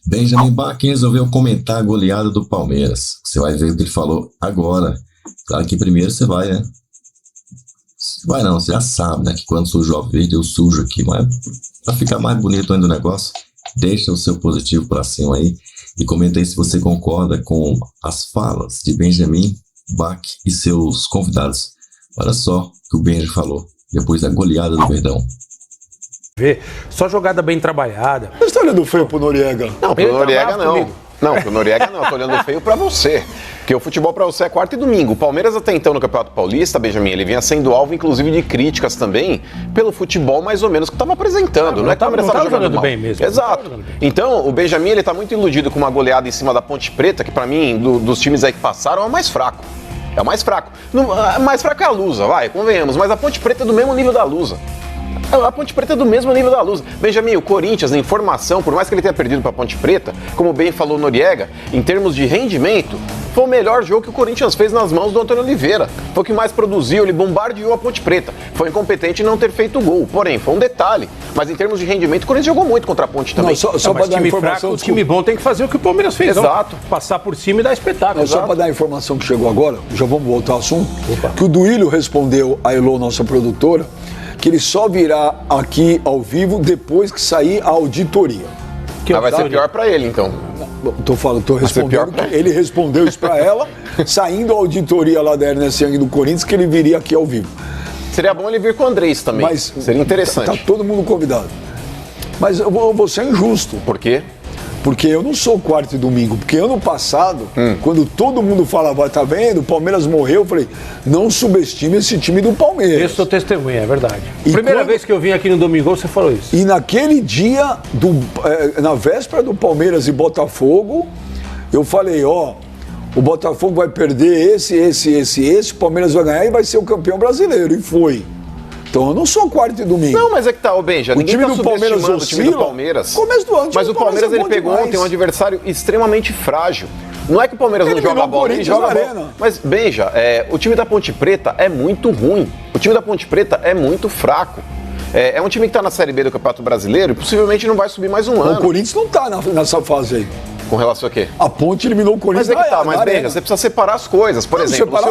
Benjamin Bach resolveu comentar a goleada do Palmeiras. Você vai ver o que ele falou agora. Claro que primeiro você vai, né? Vai não, você já sabe, né? Que quando sujo o verde, eu sujo aqui. Mas pra ficar mais bonito ainda o negócio, deixa o seu positivo pra cima aí. E comenta aí se você concorda com as falas de Benjamin Bach e seus convidados. Olha só o que o Benjamin falou depois da goleada do Verdão. Só jogada bem trabalhada. Você está olhando feio pro Noriega? Não, pro Noriega não. Não, pro Noriega não. Eu tô olhando feio pra você. Porque o futebol pra você é quarta e domingo. O Palmeiras até então no Campeonato Paulista, Benjamin, ele vinha sendo alvo inclusive de críticas também pelo futebol mais ou menos que estava apresentando. Não é que o Palmeiras estava jogando bem mesmo. Exato. Então, o Benjamin, ele tá muito iludido com uma goleada em cima da Ponte Preta, que pra mim, dos times aí que passaram, é o mais fraco. É o mais fraco. O mais fraco é a Lusa, vai, convenhamos. Mas a Ponte Preta é do mesmo nível da Lusa. A Ponte Preta é do mesmo nível da Lusa. Benjamin, o Corinthians, em formação, por mais que ele tenha perdido para a Ponte Preta, como bem falou Noriega, em termos de rendimento, foi o melhor jogo que o Corinthians fez nas mãos do Antônio Oliveira. Foi o que mais produziu, ele bombardeou a Ponte Preta. Foi incompetente em não ter feito gol. Porém, foi um detalhe. Mas em termos de rendimento, o Corinthians jogou muito contra a Ponte também. Não, só para dar time informação, fraco, o time bom tem que fazer o que o Palmeiras fez. Exato. Não? Passar por cima e dar espetáculo. Não, só para dar a informação que chegou agora, já vamos voltar ao assunto, que o Duílio respondeu a Elô, nossa produtora, que ele só virá aqui ao vivo depois que sair a auditoria. Mas vai ser pior pra ele, então. Tô respondendo, ele respondeu isso pra ela, saindo a auditoria lá da Ernest Young do Corinthians, que ele viria aqui ao vivo. Seria bom ele vir com o Andrés também. Mas seria interessante. Tá todo mundo convidado. Mas eu vou ser injusto. Por quê? Porque eu não sou quarto e domingo. Porque ano passado, quando todo mundo falava, tá vendo, o Palmeiras morreu, eu falei, não subestime esse time do Palmeiras. Eu sou testemunha, é verdade. E Primeira vez que eu vim aqui no Domingo, você falou isso. E naquele dia, na véspera do Palmeiras e Botafogo, eu falei, ó, o Botafogo vai perder esse, o Palmeiras vai ganhar e vai ser o campeão brasileiro. E foi. Então eu não sou quarto e domingo. Não, mas é que tá, Benja, ninguém tá subestimando o time do Palmeiras. Começo do ano, mas o Palmeiras ele pegou ontem um adversário extremamente frágil. Não é que o Palmeiras não joga a bola, ele joga a bola. Mas, Benja, o time da Ponte Preta é muito ruim. O time da Ponte Preta é muito fraco. É um time que tá na Série B do Campeonato Brasileiro e possivelmente não vai subir mais um ano. O Corinthians não tá nessa fase aí. Com relação a quê? A Ponte eliminou o Corinthians. Mas é que tá, mas Benja, você precisa separar as coisas. Por exemplo, se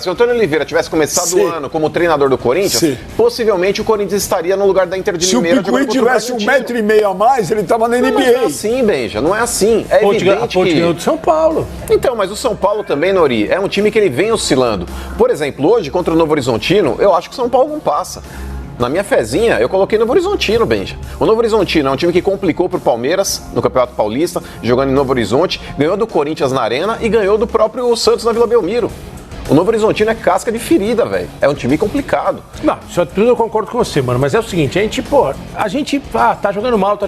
o Antônio Oliveira tivesse começado o ano como treinador do Corinthians, possivelmente o Corinthians estaria no lugar da Inter de Limeira. Se o Picuí tivesse 1,5 m a mais, ele tava na NBA. Não é assim, Benja, não é assim. É evidente a Ponte ganhou do São Paulo. Então, mas o São Paulo também, Nori, é um time que ele vem oscilando. Por exemplo, hoje, contra o Novo Horizontino, eu acho que o São Paulo não passa. Na minha fezinha, eu coloquei Novo Horizontino, Benja. O Novo Horizontino é um time que complicou pro Palmeiras no Campeonato Paulista, jogando em Novo Horizonte, ganhou do Corinthians na Arena e ganhou do próprio Santos na Vila Belmiro. O Novo Horizontino é casca de ferida, velho. É um time complicado. Não, isso tudo eu concordo com você, mano. Mas é o seguinte, a gente tá jogando mal,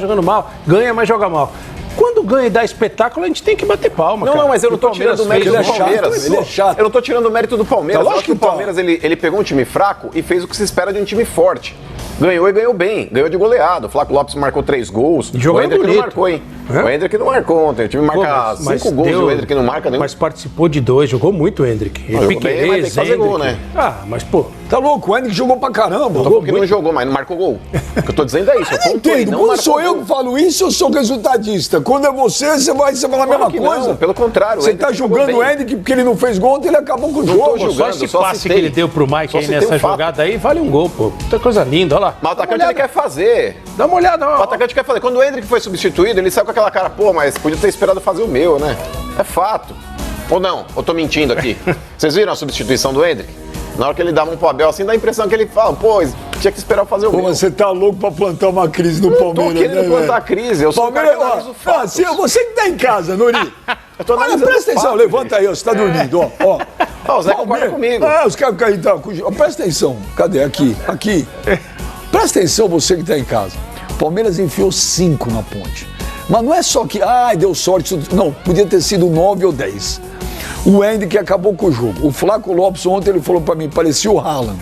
ganha, mas joga mal. Quando ganha e dá espetáculo, a gente tem que bater palma, cara. Não, mas eu não tô tirando o mérito do Palmeiras. Ele é chato. Eu não tô tirando o mérito do Palmeiras. Tá, eu acho que o Palmeiras, ele pegou um time fraco e fez o que se espera de um time forte. Ganhou e ganhou bem. Ganhou de goleado. O Flávio Lopes marcou 3 gols. O Hendrick não marcou, hein? O Hendrick não marcou ontem. O time marca 5 gols e o Hendrick não marca nenhum. Mas parparticipou de 2, jogou muito o Hendrick. Jogou bem, mas tem que fazer gol, né? Mas pô... Tá louco? O Hendrick jogou pra caramba. Jogou que não jogou, mas não marcou gol. O que eu tô dizendo é isso. Eu não entendo. Quando sou eu que falo isso, eu sou resultadista. Quando é você vai falar a mesma coisa. Não, pelo contrário. Você tá julgando o Hendrick porque ele não fez gol ontem, ele acabou com o jogo. Só esse passe que ele deu pro Mike aí nessa jogada aí vale um gol, pô. Muita coisa linda, olha lá. Mas o atacante ele quer fazer. Dá uma olhada, ó. O atacante quer fazer. Quando o Hendrick foi substituído, ele saiu com aquela cara, pô, mas podia ter esperado fazer o meu, né? É fato. Ou não? Eu tô mentindo aqui. Vocês viram a substituição do Hendrick? Na hora que ele dá um pro Abel, assim, dá a impressão que ele fala, pô, tinha que esperar eu fazer o meu. Mas você tá louco pra plantar uma crise no Palmeiras, né? Eu tô querendo plantar crise, eu sou o cara que analiso fatos. Você que tá em casa, Nori. Eu tô analisando presta atenção, fatos, levanta aí, ó, você tá dormindo, ó. O Zé concorda comigo. Os caras caem, tá, presta atenção, cadê? Aqui. Presta atenção, você que tá em casa. O Palmeiras enfiou 5 na Ponte. Mas não é só que, deu sorte, não, podia ter sido 9 ou 10. O Hendrick acabou com o jogo. O Flávio Lopes ontem ele falou pra mim, parecia o Haaland.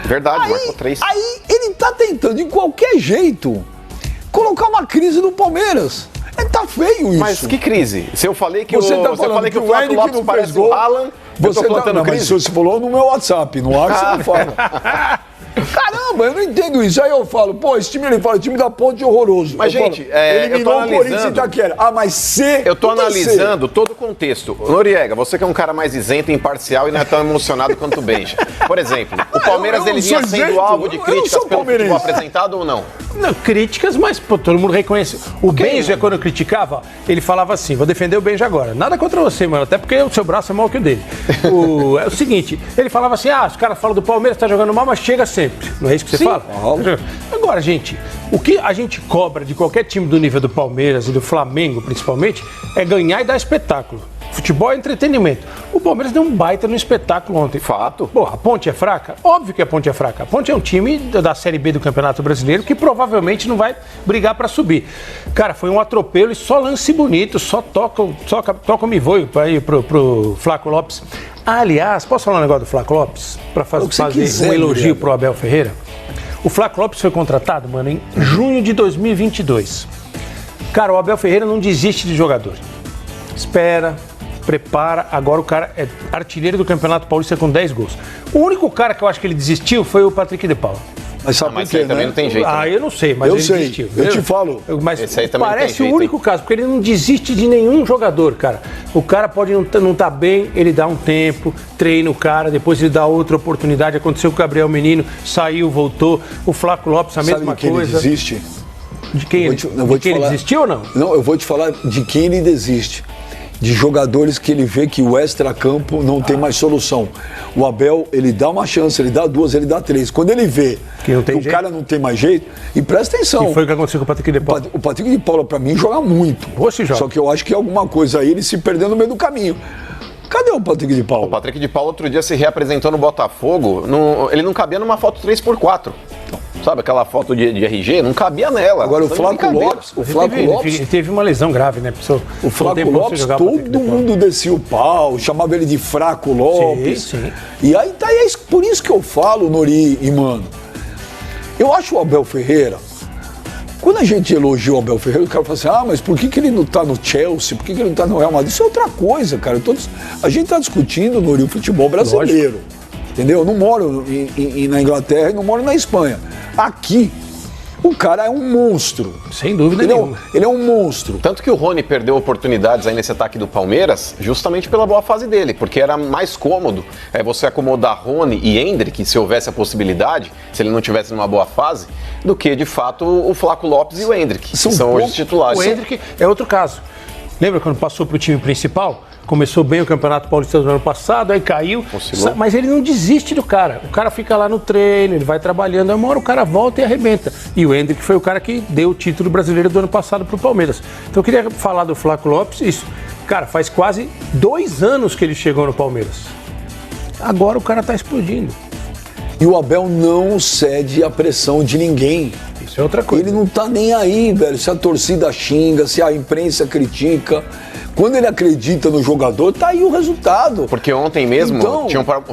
Verdade, marcou 3. Aí ele tá tentando, de qualquer jeito, colocar uma crise no Palmeiras. Tá feio isso. Mas que crise? Se eu falei que você o Flávio Lopes parece o Haaland, eu tô plantando crise? Mas você falou no meu WhatsApp, no ar você não fala. Caramba, eu não entendo isso. Aí eu falo, pô, esse time, ele fala, time da Ponte é horroroso. Mas, eu gente, falo, eliminou o Corinthians e analisando. Itaquera. Ah, mas C... Eu tô não tem analisando todo o contexto. Noriega, você que é um cara mais isento e imparcial e não é tão emocionado quanto o Benja. Por exemplo, o Palmeiras ele vinha sendo alvo de críticas pelo futebol apresentado ou não? Não, críticas, mas pô, todo mundo reconhece. O Benja, quando eu criticava, ele falava assim, vou defender o Benja agora. Nada contra você, mano, até porque o seu braço é maior que o dele. É o seguinte, ele falava assim, os caras falam do Palmeiras, tá jogando mal, mas chega sempre. Não é isso que você fala? Agora, gente, o que a gente cobra de qualquer time do nível do Palmeiras e do Flamengo, principalmente, é ganhar e dar espetáculo. Futebol é entretenimento. O Palmeiras deu um baita no espetáculo ontem. Fato. Pô, a Ponte é fraca? Óbvio que a Ponte é fraca. A Ponte é um time da Série B do Campeonato Brasileiro que provavelmente não vai brigar pra subir. Cara, foi um atropelo e só lance bonito, só toca me voe para ir pro Flaco Lopes. Aliás, posso falar um negócio do Flaco Lopes? Pra fazer um elogio pro Abel Ferreira? O Flaco Lopes foi contratado, mano, em junho de 2022. Cara, o Abel Ferreira não desiste de jogador. Espera, prepara, agora o cara é artilheiro do Campeonato Paulista com 10 gols. O único cara que eu acho que ele desistiu foi o Patrick de Paula. Mas sabe mas por quê, também né? não tem jeito. Eu não sei, mas Eu ele sei, desistiu. eu te falo. Mas Esse aí também parece não tem o jeito, único caso, porque ele não desiste de nenhum jogador, cara. O cara pode não tá bem, ele dá um tempo, treina o cara, depois ele dá outra oportunidade. Aconteceu com o Gabriel Menino, saiu, voltou. O Flaco Lopes, a mesma Sabe coisa. Ele desiste? De quem ele desistiu ou não? Não, eu vou te falar de quem ele desiste. De jogadores que ele vê que o extracampo não tem mais solução. O Abel, ele dá uma chance, ele dá duas, ele dá três. Quando ele vê que o cara não tem mais jeito, e presta atenção. E foi o que aconteceu com o Patrick de Paula. O Patrick de Paula, pra mim, joga muito. Joga. Só que eu acho que alguma coisa aí, ele se perdeu no meio do caminho. Cadê o Patrick de Paula? O Patrick de Paula outro dia se reapresentou no Botafogo, ele não cabia numa foto 3x4. Sabe aquela foto de RG? Não cabia nela. Agora o Flaco Lopes, ele teve uma lesão grave, né? O Flaco Lopes, todo mundo descia o pau, chamava ele de Fraco Lopes. Sim. E aí tá aí, por isso que eu falo, Nori e mano, eu acho o Abel Ferreira, quando a gente elogia o Abel Ferreira, o cara fala assim, mas por que ele não tá no Chelsea? Por que ele não tá no Real Madrid? Isso é outra coisa, cara. A gente tá discutindo, Nori, o futebol brasileiro. Lógico. Entendeu? Eu não moro na Inglaterra e não moro na Espanha. Aqui, o cara é um monstro. Sem dúvida nenhuma. Ele é um monstro. Tanto que o Rony perdeu oportunidades aí nesse ataque do Palmeiras, justamente pela boa fase dele, porque era mais cômodo você acomodar Rony e Endrick, se houvesse a possibilidade, se ele não tivesse numa boa fase, do que, de fato, o Flaco Lopes e o Endrick, que são hoje os titulares. O Endrick é outro caso. Lembra quando passou para o time principal? Começou bem o Campeonato Paulista do ano passado, aí caiu. Oscilou. Mas ele não desiste do cara. O cara fica lá no treino, ele vai trabalhando, aí uma hora o cara volta e arrebenta. E o Endrick foi o cara que deu o título brasileiro do ano passado pro Palmeiras. Então eu queria falar do Flaco Lopes, isso. Cara, faz quase 2 anos que ele chegou no Palmeiras. Agora o cara tá explodindo. E o Abel não cede à pressão de ninguém. Isso é outra coisa. Ele não tá nem aí, velho. Se a torcida xinga, se a imprensa critica. Quando ele acredita no jogador, tá aí o resultado. Porque ontem mesmo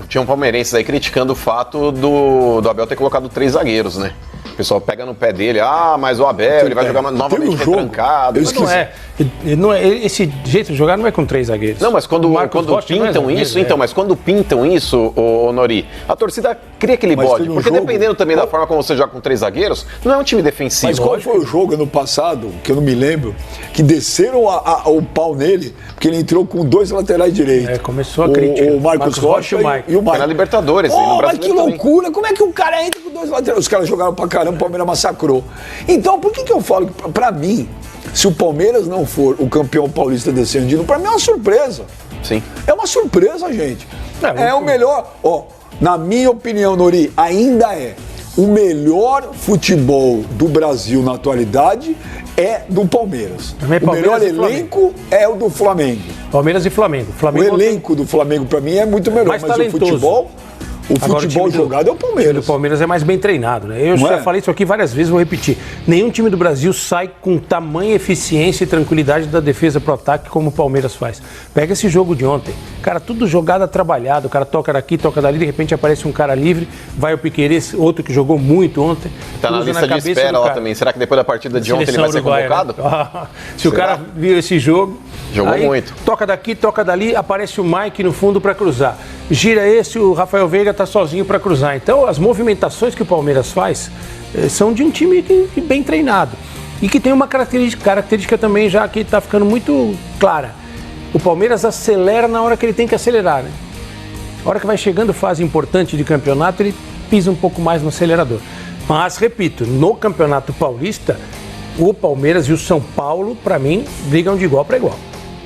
tinham palmeirenses aí criticando o fato do Abel ter colocado 3 zagueiros, né? O pessoal pega no pé dele, mas o Abel, ele vai jogar novamente retrancado. Não é. Esse jeito de jogar não é com 3 zagueiros. Não, mas quando pintam isso, mas quando pintam isso, Nori, a torcida cria aquele bode. Porque dependendo também da forma como você joga com 3 zagueiros, não é um time defensivo. Mas qual foi o jogo ano passado, que eu não me lembro, que desceram o pau nele, porque ele entrou com 2 laterais direitos. Começou a crítica. O Marcos Rocha e o Mike. Na Libertadores. Mas que loucura, também. Como é que o cara entra com 2 laterais? Os caras jogaram pra caramba, o Palmeiras massacrou. Então, por que eu falo que, pra mim, se o Palmeiras não for o campeão paulista desse ano, pra mim é uma surpresa. Sim. É uma surpresa, gente. É o melhor, na minha opinião, Nori, ainda é o melhor futebol do Brasil na atualidade é do Palmeiras. O melhor elenco é o do Flamengo. Palmeiras e Flamengo. O elenco do Flamengo, pra mim, é muito melhor. Mas talentoso. O futebol jogado é o Palmeiras. O Palmeiras é mais bem treinado, né? Eu já falei isso aqui várias vezes, vou repetir. Nenhum time do Brasil sai com tamanha eficiência e tranquilidade da defesa pro ataque como o Palmeiras faz. Pega esse jogo de ontem. Cara, tudo jogada trabalhado. O cara toca daqui, toca dali, de repente aparece um cara livre, vai o Piquerez, outro que jogou muito ontem. Tá na lista de espera lá também. Será que depois da partida de ontem ele vai ser convocado? Né? Se o cara viu esse jogo... Jogou muito. Toca daqui, toca dali, aparece o Mike no fundo para cruzar. Gira esse, o Rafael Veiga tá sozinho para cruzar. Então, as movimentações que o Palmeiras faz são de um time bem treinado. E que tem uma característica também já que está ficando muito clara. O Palmeiras acelera na hora que ele tem que acelerar, né? A hora que vai chegando fase importante de campeonato, ele pisa um pouco mais no acelerador. Mas, repito, no Campeonato Paulista, o Palmeiras e o São Paulo, para mim, brigam de igual para igual.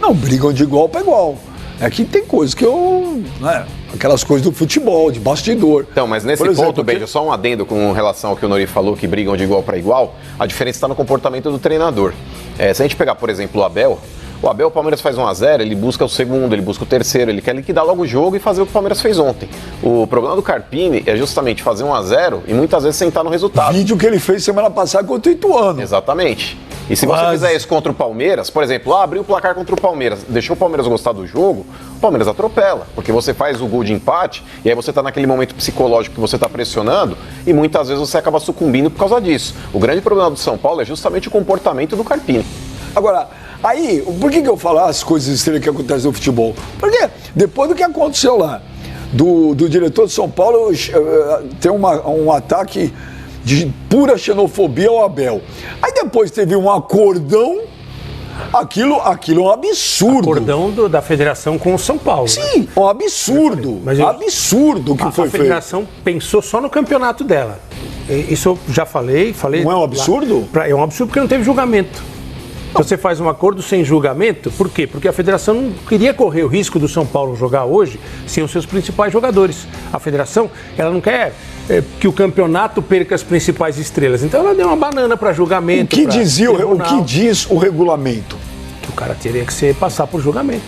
Não, brigam de igual para igual. É que tem coisas que aquelas coisas do futebol, de bastidor. Então, mas nesse ponto, Benja, só um adendo com relação ao que o Nori falou, que brigam de igual para igual, a diferença está no comportamento do treinador. Se a gente pegar, por exemplo, o Palmeiras faz 1-0, ele busca o segundo, ele busca o terceiro, ele quer liquidar logo o jogo e fazer o que o Palmeiras fez ontem. O problema do Carpini é justamente fazer 1-0 e muitas vezes sentar no resultado. Vídeo que ele fez semana passada contra o Ituano. Exatamente. E se você fizer isso contra o Palmeiras, por exemplo, abriu o placar contra o Palmeiras, deixou o Palmeiras gostar do jogo, o Palmeiras atropela, porque você faz o gol de empate e aí você está naquele momento psicológico que você está pressionando e muitas vezes você acaba sucumbindo por causa disso. O grande problema do São Paulo é justamente o comportamento do Carpini. Agora, aí, por que eu falo as coisas estranhas que acontecem no futebol? Porque depois do que aconteceu lá, do diretor de São Paulo, tem um ataque de pura xenofobia ao Abel. Aí depois teve um acordão, aquilo é um absurdo. Acordão da federação com o São Paulo. Sim, né? Um absurdo. Absurdo que foi feito. A federação pensou só no campeonato dela. Isso eu já falei. Não é um absurdo? É um absurdo porque não teve julgamento. Você faz um acordo sem julgamento, por quê? Porque a federação não queria correr o risco do São Paulo jogar hoje sem os seus principais jogadores. A federação, ela não quer que o campeonato perca as principais estrelas. Então ela deu uma banana para julgamento. O que diz o regulamento? Que o cara teria que passar por julgamento.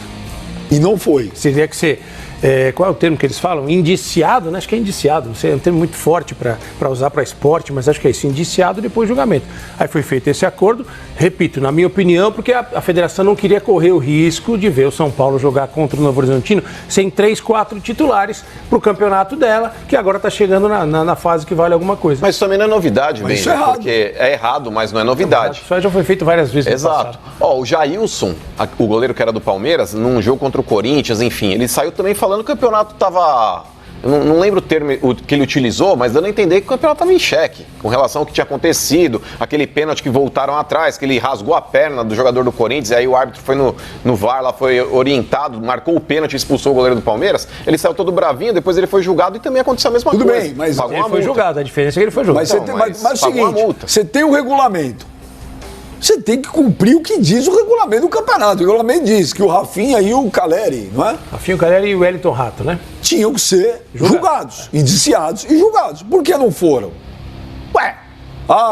E não foi. Teria que ser... qual é o termo que eles falam? Indiciado, né? Acho que é indiciado, não sei, é um termo muito forte para usar para esporte, mas acho que é isso, indiciado depois julgamento. Aí foi feito esse acordo, repito, na minha opinião, porque a federação não queria correr o risco de ver o São Paulo jogar contra o Novo Horizontino sem 3, 4 titulares para o campeonato dela, que agora está chegando na fase que vale alguma coisa. Mas isso também não é novidade, mas isso é errado. Porque é errado, mas não é novidade. Isso já foi feito várias vezes. Exato. O Jailson, o goleiro que era do Palmeiras, num jogo contra o Corinthians, enfim, ele saiu também falando que o campeonato estava... Eu não lembro o termo que ele utilizou, mas dando a entender que o campeonato estava em xeque, com relação ao que tinha acontecido, aquele pênalti que voltaram atrás, que ele rasgou a perna do jogador do Corinthians, e aí o árbitro foi no VAR, lá foi orientado, marcou o pênalti e expulsou o goleiro do Palmeiras. Ele saiu todo bravinho, depois ele foi julgado e também aconteceu a mesma coisa. Tudo bem, mas ele foi julgado, a diferença é que ele foi julgado. Mas é o seguinte, você tem um regulamento. Você tem que cumprir o que diz o regulamento do campeonato. O regulamento diz que o Rafinha e o Caleri, não é? Rafinha, o Caleri e o Wellington Rato, né? Tinham que ser julgados, indiciados e julgados. Por que não foram?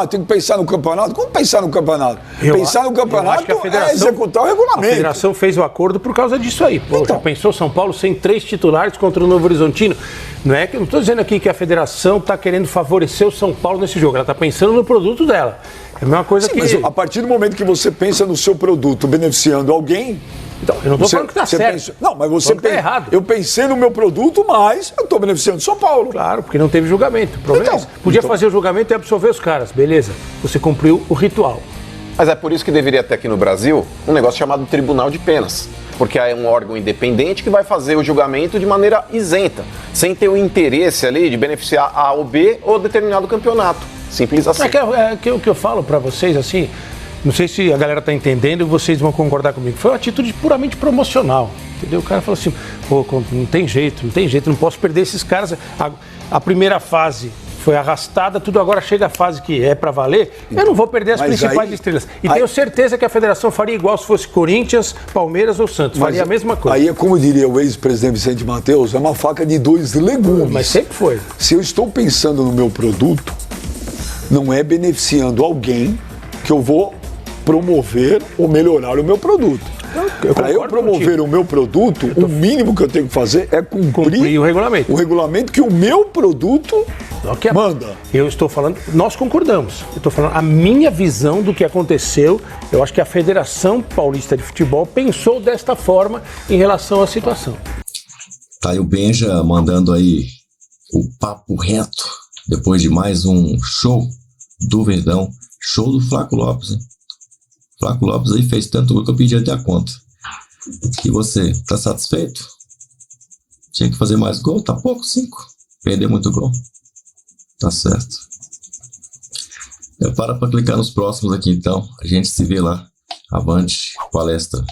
Tem que pensar no campeonato? Como pensar no campeonato? Pensar no campeonato é executar o regulamento. A federação fez o acordo por causa disso aí. Pô, então, já pensou São Paulo sem 3 titulares contra o Novo Horizontino? Não é que eu não estou dizendo aqui que a federação está querendo favorecer o São Paulo nesse jogo. Ela está pensando no produto dela. É a mesma coisa que... Mas a partir do momento que você pensa no seu produto beneficiando alguém... Então, eu não estou falando que está certo. Não, mas você pensa errado. Eu pensei no meu produto, mas eu estou beneficiando São Paulo. Claro, porque não teve julgamento. O problema é esse. Podia fazer o julgamento e absolver os caras. Beleza, você cumpriu o ritual. Mas é por isso que deveria ter aqui no Brasil um negócio chamado Tribunal de Penas. Porque é um órgão independente que vai fazer o julgamento de maneira isenta, sem ter o interesse ali de beneficiar A ou B ou determinado campeonato. Simples assim. O que eu falo para vocês, assim, não sei se a galera tá entendendo e vocês vão concordar comigo. Foi uma atitude puramente promocional, entendeu? O cara falou assim, pô, não tem jeito, não posso perder esses caras. A primeira fase foi arrastada, tudo agora chega a fase que é para valer, eu não vou perder as principais estrelas. E tenho certeza que a federação faria igual se fosse Corinthians, Palmeiras ou Santos, faria a mesma coisa. Aí é como diria o ex-presidente Vicente Mateus, é uma faca de 2 legumes. Mas sempre foi. Se eu estou pensando no meu produto, não é beneficiando alguém que eu vou promover ou melhorar o meu produto. Para eu promover o meu produto, o mínimo que eu tenho que fazer é cumprir o regulamento. O regulamento que o meu produto manda. Eu estou falando, nós concordamos. Eu estou falando a minha visão do que aconteceu. Eu acho que a Federação Paulista de Futebol pensou desta forma em relação à situação. Tá aí o Benja mandando aí o papo reto depois de mais um show do Verdão, show do Flaco Lopes, hein? Flaco Lopes aí fez tanto gol que eu pedi até a conta. E você, tá satisfeito? Tinha que fazer mais gol? Tá pouco, 5. Perder muito gol. Tá certo. Para clicar nos próximos aqui, então. A gente se vê lá. Avante, palestra.